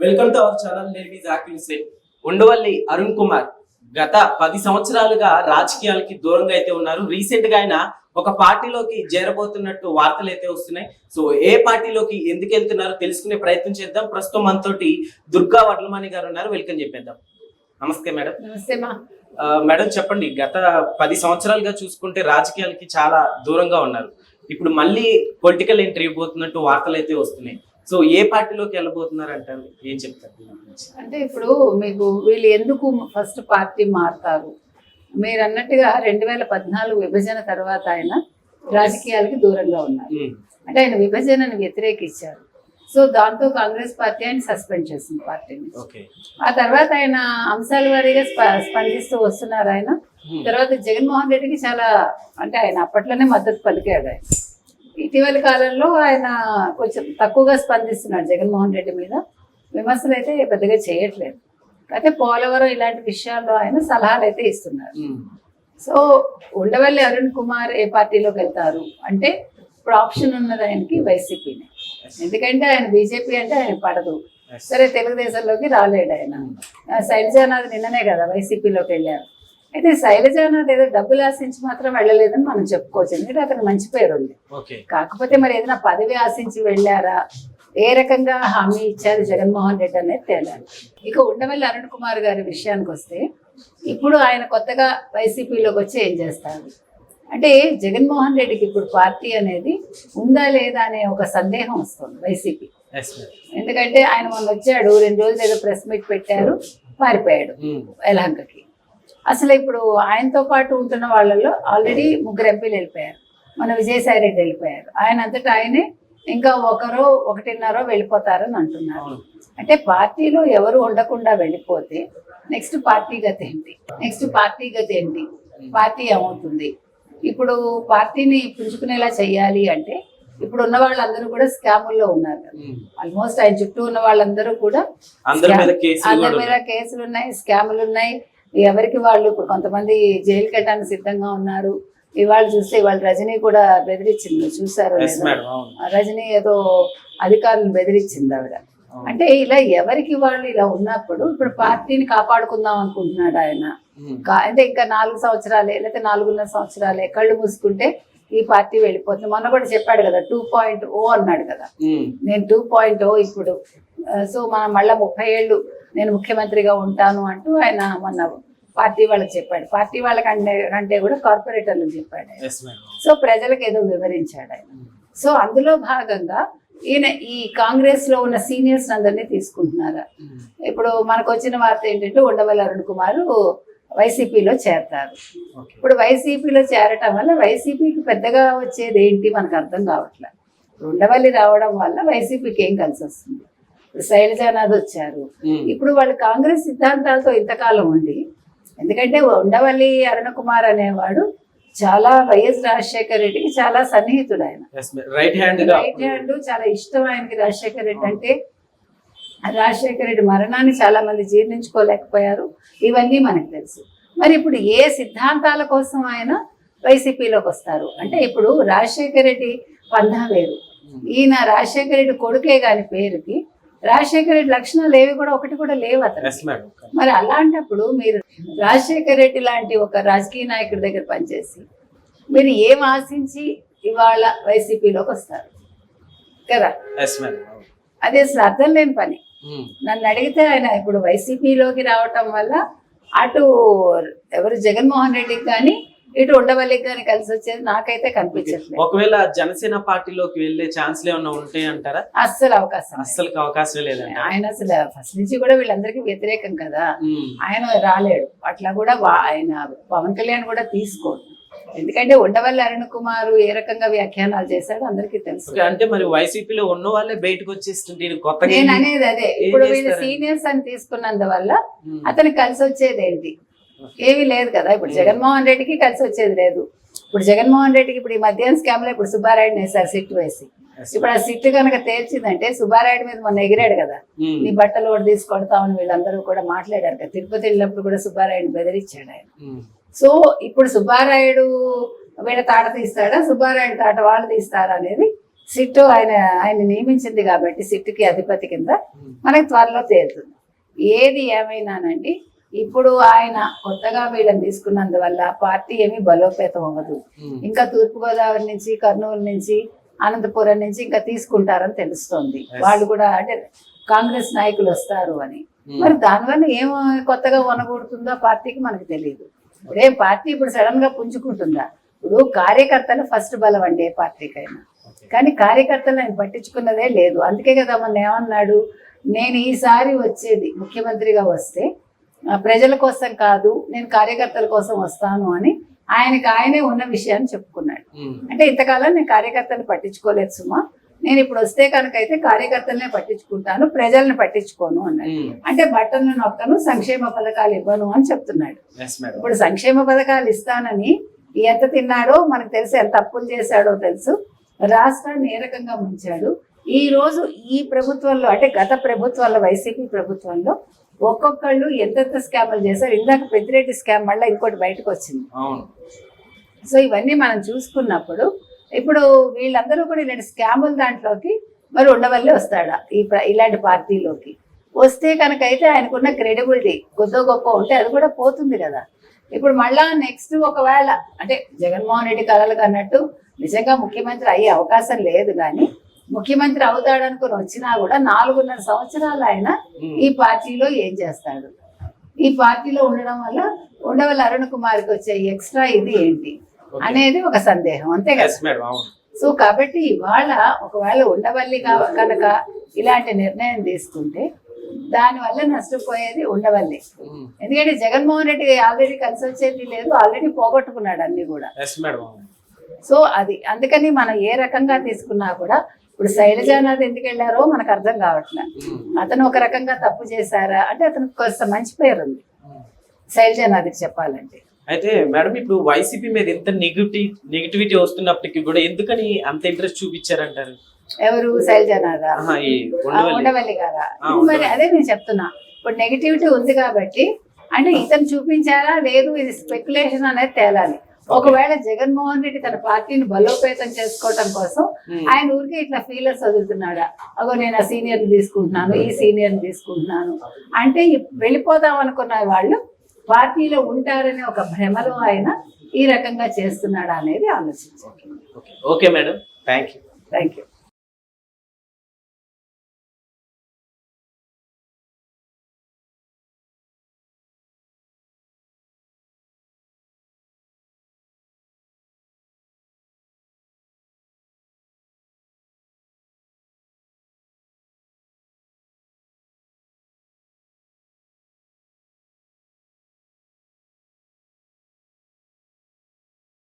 Welcome to our channel. నేను మీ జాకిర్ హుసేన్. ఉండవల్లి అరుణ్ కుమార్ గత 10 సంవత్సరాలుగా రాజకీయాలకి దూరంగా అయితే ఉన్నారు. రీసెంట్ గా ఆయన ఒక పార్టీలోకి చేరబోతున్నట్టు వార్తలు అయితే వస్తున్నాయి. సో ఏ పార్టీలోకి ఎందుకు వెళ్తున్నారో తెలుసుకునే ప్రయత్నం చేద్దాం. ప్రస్తుతం మనతోటి దుర్గా వడ్లమాని గారు ఉన్నారు. వెల్కమ్ చెప్పేద్దాం. నమస్తే మేడం. నమస్తే మా. మేడం చెప్పండి, గత 10 సంవత్సరాలుగా చూసుకుంటే రాజకీయాలకి చాలా దూరంగా ఉన్నారు. ఇప్పుడు మళ్ళీ పొలిటికల్ ఎంట్రీ ఇవ్వబోతున్నట్టు వార్తలు అయితే వస్తున్నాయి. సో ఏ పార్టీలోకి వెళ్ళబోతున్నారు అంటారు, ఏం చెప్తారు? అంటే ఇప్పుడు మీకు వీళ్ళు ఎందుకు ఫస్ట్ పార్టీ మారుతారు, మీరు అన్నట్టుగా 2014 విభజన తర్వాత ఆయన రాజకీయాలకి దూరంగా ఉన్నారు. అంటే ఆయన విభజనను వ్యతిరేకించారు. సో దాంతో కాంగ్రెస్ పార్టీ ఆయన సస్పెండ్ చేసింది పార్టీని. ఆ తర్వాత ఆయన అంశాల వారీగా స్పందిస్తూ వస్తున్నారు. ఆయన తర్వాత జగన్మోహన్ రెడ్డికి చాలా అంటే ఆయన అప్పట్లోనే మద్దతు పలికాడు. ఆయన ఇటీవలి కాలంలో ఆయన కొంచెం తక్కువగా స్పందిస్తున్నాడు జగన్మోహన్ రెడ్డి మీద. విమర్శలు అయితే పెద్దగా చేయట్లేదు. అయితే పోలవరం ఇలాంటి విషయాల్లో ఆయన సలహాలు అయితే ఇస్తున్నారు. సో ఉండవల్లి అరుణ్ కుమార్ ఏ పార్టీలోకి వెళ్తారు అంటే ఇప్పుడు ఆప్షన్ ఉన్నది ఆయనకి వైసీపీనే. ఎందుకంటే ఆయన బీజేపీ అంటే ఆయన పడదు. సరే తెలుగుదేశంలోకి రాలేడు ఆయన. శైలజానాథ్ నిన్ననే కదా వైసీపీలోకి వెళ్ళారు. అయితే శైలజానాథ్ ఏదో డబ్బులు ఆశించి మాత్రం వెళ్ళలేదని మనం చెప్పుకోవచ్చు. ఎందుకంటే అతనికి మంచి పేరు ఉంది. కాకపోతే మరి ఏదైనా పదవి ఆశించి వెళ్ళారా, ఏ రకంగా హామీ ఇచ్చారు జగన్మోహన్ రెడ్డి అనేది తేలాలి. ఇక ఉండవల్లి అరుణ్ కుమార్ గారి విషయానికి వస్తే ఇప్పుడు ఆయన కొత్తగా వైసీపీలోకి వచ్చి ఏం చేస్తారు అంటే జగన్మోహన్ రెడ్డికి ఇప్పుడు పార్టీ అనేది ఉందా లేదా అనే ఒక సందేహం వస్తుంది వైసీపీ. ఎందుకంటే ఆయన మొన్న వచ్చాడు, 2 రోజులు ఏదో ప్రెస్ మీట్ పెట్టారు, పారిపోయాడు యలహంకకి. అసలు ఇప్పుడు ఆయనతో పాటు ఉంటున్న వాళ్ళలో ఆల్రెడీ 3 ఎంపీలు వెళ్ళిపోయారు. మన విజయసాయి రెడ్డి వెళ్ళిపోయారు. ఆయన అంతటా ఆయనే ఇంకా 1-1.5 వెళ్ళిపోతారని అంటున్నారు. అంటే పార్టీలో ఎవరు ఉండకుండా వెళ్ళిపోతే నెక్స్ట్ పార్టీ గతి ఏంటి, పార్టీ ఏమవుతుంది? ఇప్పుడు పార్టీని పుంజుకునేలా చెయ్యాలి అంటే ఇప్పుడు ఉన్న వాళ్ళందరూ కూడా స్కాముల్లో ఉన్నారు కదా. ఆల్మోస్ట్ ఆయన చుట్టూ ఉన్న వాళ్ళందరూ కూడా అందరి మీద కేసులు ఉన్నాయి, స్కాములు ఉన్నాయి. ఎవరికి వాళ్ళు ఇప్పుడు కొంతమంది జైలుకి వెళ్ళడానికి సిద్ధంగా ఉన్నారు. ఇవాళ చూస్తే ఇవాళ రజనీ కూడా బెదిరించింది, చూసారు? రజనీ ఏదో అధికారులను బెదిరించింది ఆవిడ. అంటే ఇలా ఎవరికి వాళ్ళు ఇలా ఉన్నప్పుడు ఇప్పుడు పార్టీని కాపాడుకుందాం అనుకుంటున్నాడు ఆయన. అంటే ఇంకా 4 సంవత్సరాలే లేకపోతే 4.5 సంవత్సరాలే కళ్ళు మూసుకుంటే ఈ పార్టీ వెళ్ళిపోతుంది. మొన్న కూడా చెప్పాడు కదా 2.0 అన్నాడు కదా, నేను 2.0 ఇప్పుడు. సో మనం మళ్ళీ 30 ఏళ్ళు నేను ముఖ్యమంత్రిగా ఉంటాను అంటూ ఆయన మొన్న పార్టీ వాళ్ళకి చెప్పాడు. పార్టీ వాళ్ళకంటే కూడా కార్పొరేటర్లకు చెప్పాడు. సో ప్రజలకు ఏదో వివరించాడు ఆయన. సో అందులో భాగంగా ఈయన ఈ కాంగ్రెస్ లో ఉన్న సీనియర్స్ అందరినీ తీసుకుంటున్నారా. ఇప్పుడు మనకు వచ్చిన వార్త ఏంటంటే ఉండవల్లి అరుణ్ కుమార్ వైసీపీలో చేరతారు. ఇప్పుడు వైసీపీలో చేరటం వల్ల వైసీపీకి పెద్దగా వచ్చేది ఏంటి మనకు అర్థం కావట్లేదు. ఉండవల్లి రావడం వల్ల వైసీపీకి ఏం కలిసి వస్తుంది? శైలజానాథ్ వచ్చారు. ఇప్పుడు వాళ్ళు కాంగ్రెస్ సిద్ధాంతాలతో ఇంతకాలం ఉండి, ఎందుకంటే ఉండవల్లి అరుణ్ కుమార్ అనేవాడు చాలా వైఎస్ రాజశేఖర రెడ్డికి చాలా సన్నిహితుడు. ఆయన రైట్ హ్యాండ్, చాలా ఇష్టం ఆయనకి రాజశేఖర రెడ్డి అంటే. రాజశేఖర రెడ్డి మరణాన్ని చాలా మంది జీర్ణించుకోలేకపోయారు, ఇవన్నీ మనకు తెలుసు. మరి ఇప్పుడు ఏ సిద్ధాంతాల కోసం ఆయన వైసీపీలోకి వస్తారు అంటే ఇప్పుడు రాజశేఖర రెడ్డి పందా వేరు, ఈయన రాజశేఖర రెడ్డి కొడుకే కాని పేరుకి రాజశేఖర రెడ్డి లక్షణాలు ఏవి కూడా ఒకటి కూడా లేవు అతను. మరి అలాంటప్పుడు మీరు రాజశేఖర రెడ్డి లాంటి ఒక రాజకీయ నాయకుడి దగ్గర పనిచేసి మీరు ఏం ఆశించి ఇవాళ వైసీపీలోకి వస్తారు కదా? అది అసలు అర్థం లేని పని. నన్ను అడిగితే ఆయన ఇప్పుడు వైసీపీలోకి రావటం వల్ల అటు ఎవరు జగన్మోహన్ రెడ్డికి కానీ ఇటు ఉండవల్లికి కానీ కలిసి వచ్చేది నాకైతే కనిపించట్లేదు. ఒకవేళ జనసేన పార్టీలోకి వెళ్ళే ఛాన్స్ ఏమన్నా ఉంటాయి అంటారా? అస్సలు అవకాశం లేదండి. ఆయన అసలు ఫస్ట్ నుంచి కూడా వీళ్ళందరికీ వ్యతిరేకం కదా. ఆయన రాలేడు. అట్లా కూడా ఆయన పవన్ కళ్యాణ్ కూడా తీసుకోడు. ఎందుకంటే ఉండవల్లి అరుణ్ కుమార్ ఏ రకంగా వ్యాఖ్యానాలు చేశాడో అందరికీ తెలుసు. అంటే మరి వైసీపీలో ఉన్న వాళ్ళే బయటకు వచ్చేస్తుంటే నేను అనేది అదే. ఇప్పుడు వీళ్ళు సీనియర్స్ అని తీసుకున్నందువల్ల అతనికి కలిసి వచ్చేది ఏంటి? ఏమీ లేదు కదా. ఇప్పుడు జగన్మోహన్ రెడ్డికి కలిసి వచ్చేది లేదు. ఇప్పుడు జగన్మోహన్ రెడ్డికి ఇప్పుడు ఈ మధ్యాహ్నం స్కామ్ లో ఇప్పుడు సుబ్బారాయుడు వేశారు సిట్ వేసి. ఇప్పుడు ఆ సిట్ కనుక తేల్చిందంటే సుబ్బారాయుడు మీద మొన్న ఎగిరాడు కదా, నీ బట్టలు కూడా తీసుకొడతామని వీళ్ళందరూ కూడా మాట్లాడారు కదా. తిరుపతి వెళ్ళినప్పుడు కూడా సుబ్బారాయుడు బెదిరించాడు ఆయన. సో ఇప్పుడు సుబ్బారాయుడు వీళ్ళ తాట తీస్తాడా, సుబ్బారాయుడు తాట వాళ్ళు తీస్తారా అనేది సిట్ ఆయన నియమించింది కాబట్టి సిట్కి అధిపతి కింద మనకి త్వరలో తేలుతుంది. ఏది ఏమైనానండి, ఇప్పుడు ఆయన కొత్తగా వీళ్ళని తీసుకున్నందువల్ల పార్టీ ఏమీ బలోపేతం అవ్వదు. ఇంకా తూర్పుగోదావరి నుంచి, కర్నూలు నుంచి, అనంతపురం నుంచి ఇంకా తీసుకుంటారని తెలుస్తోంది. వాళ్ళు కూడా అంటే కాంగ్రెస్ నాయకులు వస్తారు అని. మరి దానివల్ల ఏం కొత్తగా వనగూడుతుందో పార్టీకి మనకు తెలియదు. ఇప్పుడే పార్టీ ఇప్పుడు సడన్ గా పుంజుకుంటుందా? ఇప్పుడు కార్యకర్తలు ఫస్ట్ బలం అండి ఏ పార్టీకైనా. కానీ కార్యకర్తలు ఆయన పట్టించుకున్నదే లేదు. అందుకే కదా మొన్న ఏమన్నాడు, నేను ఈసారి వచ్చేది ముఖ్యమంత్రిగా వస్తే ప్రజల కోసం కాదు, నేను కార్యకర్తల కోసం వస్తాను అని ఆయనే ఉన్న విషయాన్ని చెప్పుకున్నాడు. అంటే ఇంతకాలం నేను కార్యకర్తలు పట్టించుకోలేదు సుమా, నేను ఇప్పుడు వస్తే కనుక అయితే కార్యకర్తలనే పట్టించుకుంటాను, ప్రజల్ని పట్టించుకోను అన్నాడు. అంటే బట్టలను నొక్కను, సంక్షేమ పథకాలు ఇవ్వను అని చెప్తున్నాడు. ఇప్పుడు సంక్షేమ పథకాలు ఇస్తానని ఎంత తిన్నాడో మనకు తెలుసు, ఎంత అప్పులు చేశాడో తెలుసు, రాష్ట్రాన్ని ఏ రకంగా ముంచాడు. ఈ రోజు ఈ ప్రభుత్వంలో అంటే గత ప్రభుత్వంలో వైసీపీ ప్రభుత్వంలో ఒక్కొక్కళ్ళు ఎంతెంత స్కామ్లు చేశారు. ఇందాక పెద్దిరెడ్డి స్కామ్ మళ్ళీ ఇంకోటి బయటకు వచ్చింది. సో ఇవన్నీ మనం చూసుకున్నప్పుడు ఇప్పుడు వీళ్ళందరూ కూడా ఇలాంటి స్కాముల దాంట్లోకి మరి ఉండవల్లే వస్తాడా ఇలాంటి పార్టీలోకి వస్తే కనుక అయితే ఆయనకున్న క్రెడిబిలిటీ కొద్దో గొప్ప ఉంటే అది కూడా పోతుంది కదా. ఇప్పుడు మళ్ళా నెక్స్ట్ ఒకవేళ అంటే జగన్మోహన్ రెడ్డి కలలు కన్నట్టు నిజంగా ముఖ్యమంత్రి అయ్యే అవకాశం లేదు, కానీ ముఖ్యమంత్రి అవుతాడనుకుని వచ్చినా కూడా 4.5 సంవత్సరాలు ఆయన ఈ పార్టీలో ఏం చేస్తాడు? ఈ పార్టీలో ఉండవల్ల అరుణ్ కుమార్కి వచ్చే ఎక్స్ట్రా ఇది ఏంటి అనేది ఒక సందేహం, అంతే కదా. సో కాబట్టి ఇవాళ ఒకవేళ ఉండవల్లి కనుక ఇలాంటి నిర్ణయం తీసుకుంటే దానివల్ల నష్టపోయేది ఉండవల్లి. ఎందుకంటే జగన్మోహన్ రెడ్డి ఆల్రెడీ కలిసి వచ్చేది లేదు, ఆల్రెడీ పోగొట్టుకున్నాడు అన్ని కూడా. సో అది అందుకని మనం ఏ రకంగా తీసుకున్నా కూడా ఇప్పుడు శైలజానాథ్ ఎందుకు వెళ్ళారో మనకు అర్థం కావట్లేదు. అతను ఒక రకంగా తప్పు చేశారా అంటే అతనికి కొంత మంచి పేరు ఉంది శైలజానాథ్కి చెప్పాలంటే. అయితే మేడం ఇప్పుడు వైసీపీ మీద ఎంత నెగిటివిటీ వస్తున్నప్పటికీ కూడా ఎందుకని అంత ఇంట్రెస్ట్ చూపించారంటారు? ఎవరు? శైలజానాథ్ ఉండవల్లి గారా? మరి అదే నేను చెప్తున్నా, ఇప్పుడు నెగిటివిటీ ఉంది కాబట్టి అంటే ఇతను చూపించారా లేదు, ఇది స్పెక్యులేషన్ అనేది తేలాలి. ఒకవేళ జగన్మోహన్ రెడ్డి తన పార్టీని బలోపేతం చేసుకోవటం కోసం ఆయన ఊరికి ఇట్లా ఫీలర్స్ వదులుతున్నాడా, అగో నేను ఆ సీనియర్ని తీసుకుంటున్నాను, ఈ సీనియర్ని తీసుకుంటున్నాను అంటే వెళ్ళిపోదాం అనుకున్న వాళ్ళు పార్టీలో ఉంటారనే ఒక భ్రమలో ఆయన ఈ రకంగా చేస్తున్నాడా అనేది ఆలోచించాలి. Okay madam, thank you.